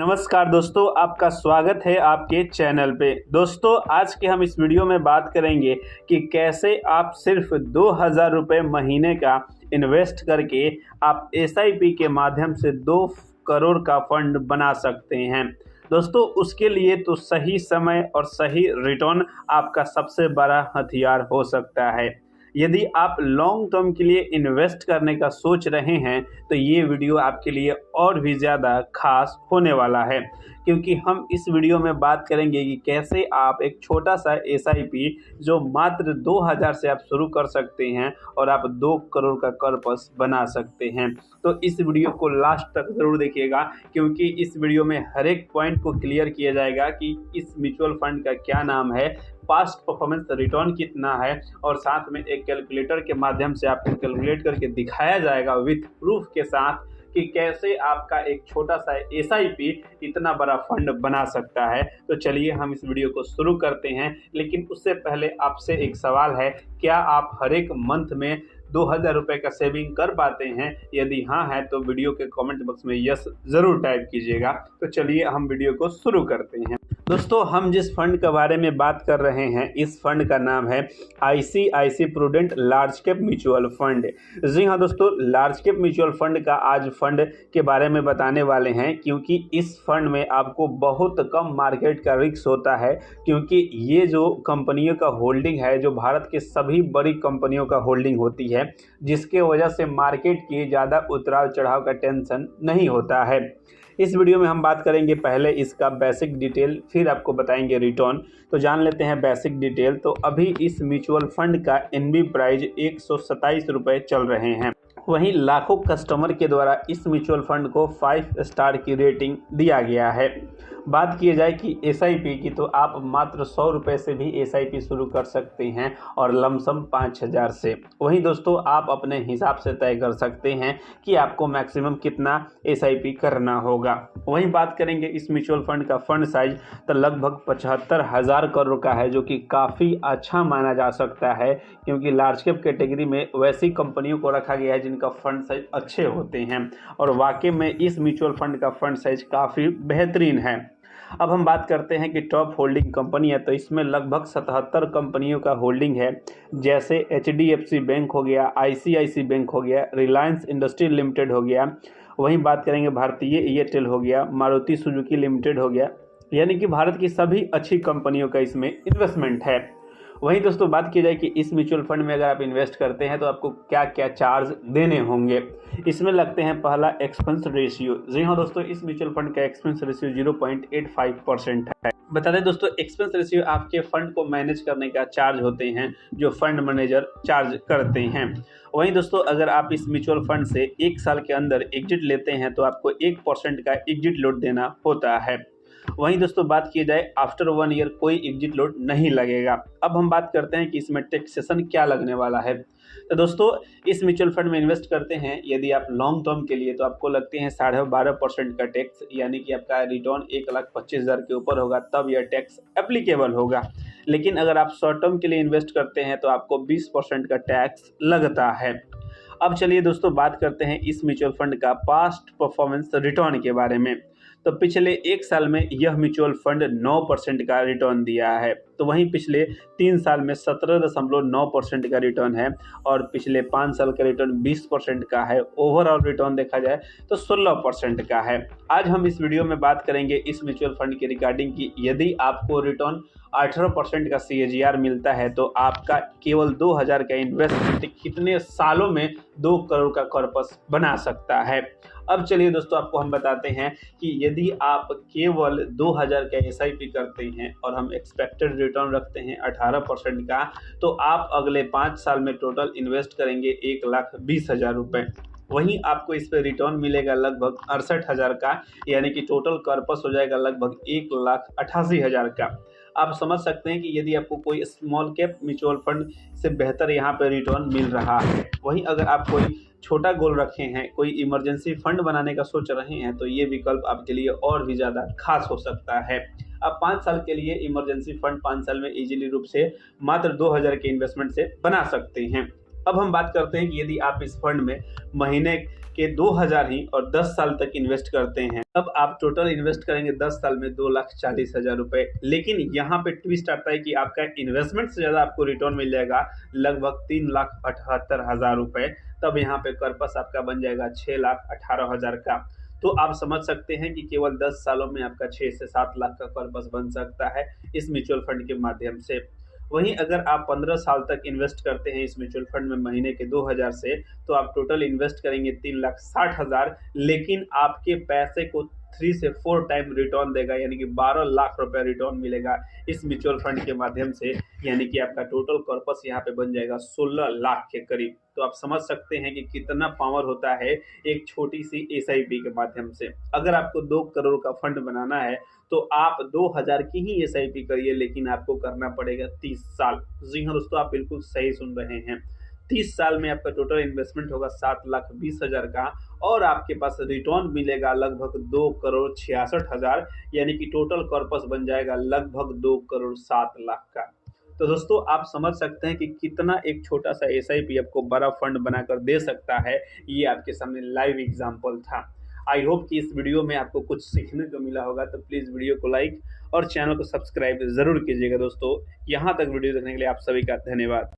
नमस्कार दोस्तों, आपका स्वागत है आपके चैनल पे। दोस्तों, आज के हम इस वीडियो में बात करेंगे कि कैसे आप सिर्फ 2000 रुपये महीने का इन्वेस्ट करके आप एसआईपी के माध्यम से 2 करोड़ का फंड बना सकते हैं। दोस्तों, उसके लिए तो सही समय और सही रिटर्न आपका सबसे बड़ा हथियार हो सकता है। यदि आप लॉन्ग टर्म के लिए इन्वेस्ट करने का सोच रहे हैं तो ये वीडियो आपके लिए और भी ज़्यादा खास होने वाला है, क्योंकि हम इस वीडियो में बात करेंगे कि कैसे आप एक छोटा सा एसआईपी जो मात्र 2000 से आप शुरू कर सकते हैं और आप 2 करोड़ का कॉर्पस बना सकते हैं। तो इस वीडियो को लास्ट तक ज़रूर देखिएगा, क्योंकि इस वीडियो में हर एक पॉइंट को क्लियर किया जाएगा कि इस म्यूचुअल फंड का क्या नाम है, पास्ट परफॉर्मेंस रिटर्न कितना है, और साथ में एक कैलकुलेटर के माध्यम से आपको कैलकुलेट करके दिखाया जाएगा विथ प्रूफ के साथ कि कैसे आपका एक छोटा सा एसआईपी इतना बड़ा फंड बना सकता है। तो चलिए हम इस वीडियो को शुरू करते हैं, लेकिन उससे पहले आपसे एक सवाल है, क्या आप हर एक मंथ में 2000 रुपये का सेविंग कर पाते हैं? यदि हाँ है तो वीडियो के कमेंट बॉक्स में यस ज़रूर टाइप कीजिएगा। तो चलिए हम वीडियो को शुरू करते हैं। दोस्तों, हम जिस फंड के बारे में बात कर रहे हैं, इस फंड का नाम है ICICI prudent large cap mutual fund. जी हाँ दोस्तों, लार्ज कैप म्यूचुअल फंड का आज फंड के बारे में बताने वाले हैं, क्योंकि इस फंड में आपको बहुत कम मार्केट का रिस्क होता है, क्योंकि ये जो कंपनियों का होल्डिंग है, जो भारत के सभी बड़ी कंपनियों का होल्डिंग होती है, जिसके वजह से मार्केट की ज़्यादा उतार चढ़ाव का टेंशन नहीं होता है। इस वीडियो में हम बात करेंगे पहले इसका बेसिक डिटेल, फिर आपको बताएंगे रिटर्न। तो जान लेते हैं बेसिक डिटेल। तो अभी इस म्यूचुअल फंड का एनबी प्राइस 127 रुपये चल रहे हैं। वहीं लाखों कस्टमर के द्वारा इस म्यूचुअल फंड को 5 स्टार की रेटिंग दिया गया है। बात की जाए कि एसआईपी की, तो आप मात्र 100 रुपये से भी एसआईपी शुरू कर सकते हैं और लमसम 5000 से। वहीं दोस्तों, आप अपने हिसाब से तय कर सकते हैं कि आपको मैक्सिमम कितना एसआईपी करना होगा। वहीं बात करेंगे इस म्यूचुअल फंड का फंड साइज, तो लगभग 75,000 करोड़ का है, जो कि काफ़ी अच्छा माना जा सकता है, क्योंकि लार्ज कैप कैटेगरी में वैसी कंपनियों को रखा गया है जिनका फंड साइज अच्छे होते हैं, और वाकई में इस म्यूचुअल फंड का फंड साइज काफ़ी बेहतरीन है। अब हम बात करते हैं कि टॉप होल्डिंग कंपनी है, तो इसमें लगभग 77 कंपनियों का होल्डिंग है, जैसे एचडीएफसी बैंक हो गया, आईसीआईसी बैंक हो गया, रिलायंस इंडस्ट्री लिमिटेड हो गया। वहीं बात करेंगे भारतीय एयरटेल हो गया, मारुति सुजुकी लिमिटेड हो गया, यानी कि भारत की सभी अच्छी कंपनियों का इसमें इन्वेस्टमेंट है। वहीं दोस्तों, बात की जाए कि इस म्यूचुअल फंड में अगर आप इन्वेस्ट करते हैं तो आपको क्या क्या चार्ज देने होंगे। इसमें लगते हैं पहला एक्सपेंस रेशियो। जी हाँ दोस्तों, इस म्यूचुअल फंड का एक्सपेंस रेशियो 0.85% है। बता दें दोस्तों, एक्सपेंस रेशियो आपके फंड को मैनेज करने का चार्ज होते हैं, जो फंड मैनेजर चार्ज करते हैं। वहीं दोस्तों, अगर आप इस म्यूचुअल फंड से 1 साल के अंदर एग्जिट लेते हैं तो आपको 1% का एग्जिट लोड देना होता है। वहीं दोस्तों, बात की जाए आफ्टर 1 ईयर कोई एग्जिट लोड नहीं लगेगा। अब हम बात करते हैं कि इसमें टैक्सेशन क्या लगने वाला है। तो दोस्तों, इस म्यूचुअल फंड में इन्वेस्ट करते हैं यदि आप लॉन्ग टर्म के लिए, तो आपको लगते हैं 12.5% का टैक्स, यानी कि आपका रिटर्न 1,25,000 के ऊपर होगा तब यह टैक्स एप्लीकेबल होगा। लेकिन अगर आप शॉर्ट टर्म के लिए इन्वेस्ट करते हैं तो आपको 20% का टैक्स लगता है। अब चलिए दोस्तों, बात करते हैं इस म्यूचुअल फंड का पास्ट परफॉर्मेंस रिटर्न के बारे में। तो पिछले 1 साल में यह म्यूचुअल फंड 9% का रिटर्न दिया है। तो वहीं पिछले 3 साल में 17.9% का रिटर्न है, और पिछले 5 साल का रिटर्न 20% का है। ओवरऑल रिटर्न देखा जाए तो 16% का है। आज हम इस वीडियो में बात करेंगे इस म्यूचुअल फंड की रिगार्डिंग की, यदि आपको रिटर्न 18% का CAGR मिलता है तो आपका केवल 2000 का इन्वेस्टमेंट कितने सालों में 2 करोड़ का कॉर्पस बना सकता है। अब चलिए दोस्तों, आपको हम बताते हैं कि यदि आप केवल 2000 का एसआईपी करते हैं और हम एक्सपेक्टेड रिटर्न रखते हैं 18% का, तो आप अगले 5 साल में टोटल इन्वेस्ट करेंगे 1,20,000 रुपये। वहीं आपको इस पर रिटर्न मिलेगा लगभग 68,000 का, यानी कि टोटल कॉर्पस हो जाएगा लगभग 1,88,000 का। आप समझ सकते हैं कि यदि आपको कोई स्मॉल कैप म्यूचुअल फंड से बेहतर यहाँ पे रिटर्न मिल रहा है। वहीं अगर आप कोई छोटा गोल रखे हैं, कोई इमरजेंसी फंड बनाने का सोच रहे हैं, तो ये विकल्प आपके लिए और भी ज़्यादा खास हो सकता है। आप 5 साल के लिए इमरजेंसी फंड 5 साल में इजीली रूप से मात्र 2000 के इन्वेस्टमेंट से बना सकते हैं। अब हम बात करते हैं कि यदि आप इस फंड में महीने कि 2000 ही और 10 साल तक इन्वेस्ट करते हैं, तब आप टोटल इन्वेस्ट करेंगे 10 साल में 2,40,000 रुपए। लेकिन यहाँ पे ट्विस्ट आता है कि आपका इन्वेस्टमेंट से ज़्यादा आपको रिटर्न मिल जाएगा लगभग 3,78,000 रुपए। तब यहाँ पे कर्पस आपका बन जाएगा 6,18,000 का। तो आप समझ सकते हैं कि केवल 10 सालों में आपका 6 से 7 लाख का कर्पस बन सकता है इस म्यूचुअल फंड के माध्यम से। वहीं अगर आप 15 साल तक इन्वेस्ट करते हैं इस म्यूचुअल फंड में महीने के 2000 से, तो आप टोटल इन्वेस्ट करेंगे 3,60,000, लेकिन आपके पैसे को 3 से 4 टाइम रिटर्न देगा, यानी कि 12 लाख रुपए रिटर्न मिलेगा इस म्यूचुअल फंड के माध्यम से। यानी कि आपका टोटल कॉर्पस यहाँ पे बन जाएगा 16 लाख के करीब। तो आप समझ सकते हैं कि कितना पावर होता है एक छोटी सी एसआईपी के माध्यम से। अगर आपको 2 करोड़ का फंड बनाना है तो आप 2000 की ही एसआईपी करिए, लेकिन आपको करना पड़ेगा 30 साल। जी हाँ दोस्तों, आप बिल्कुल सही सुन रहे हैं। 30 साल में आपका टोटल इन्वेस्टमेंट होगा 7,20,000 का, और आपके पास रिटर्न मिलेगा लगभग 2,66,000, यानी कि टोटल कॉर्पस बन जाएगा लगभग 2,07,00,000 का। तो दोस्तों, आप समझ सकते हैं कि कितना एक छोटा सा एसआईपी आपको बड़ा फंड बनाकर दे सकता है। ये आपके सामने लाइव एग्जांपल था। आई होप कि इस वीडियो में आपको कुछ सीखने को मिला होगा। तो प्लीज़ वीडियो को लाइक और चैनल को सब्सक्राइब ज़रूर कीजिएगा दोस्तों। यहाँ तक वीडियो देखने के लिए आप सभी का धन्यवाद।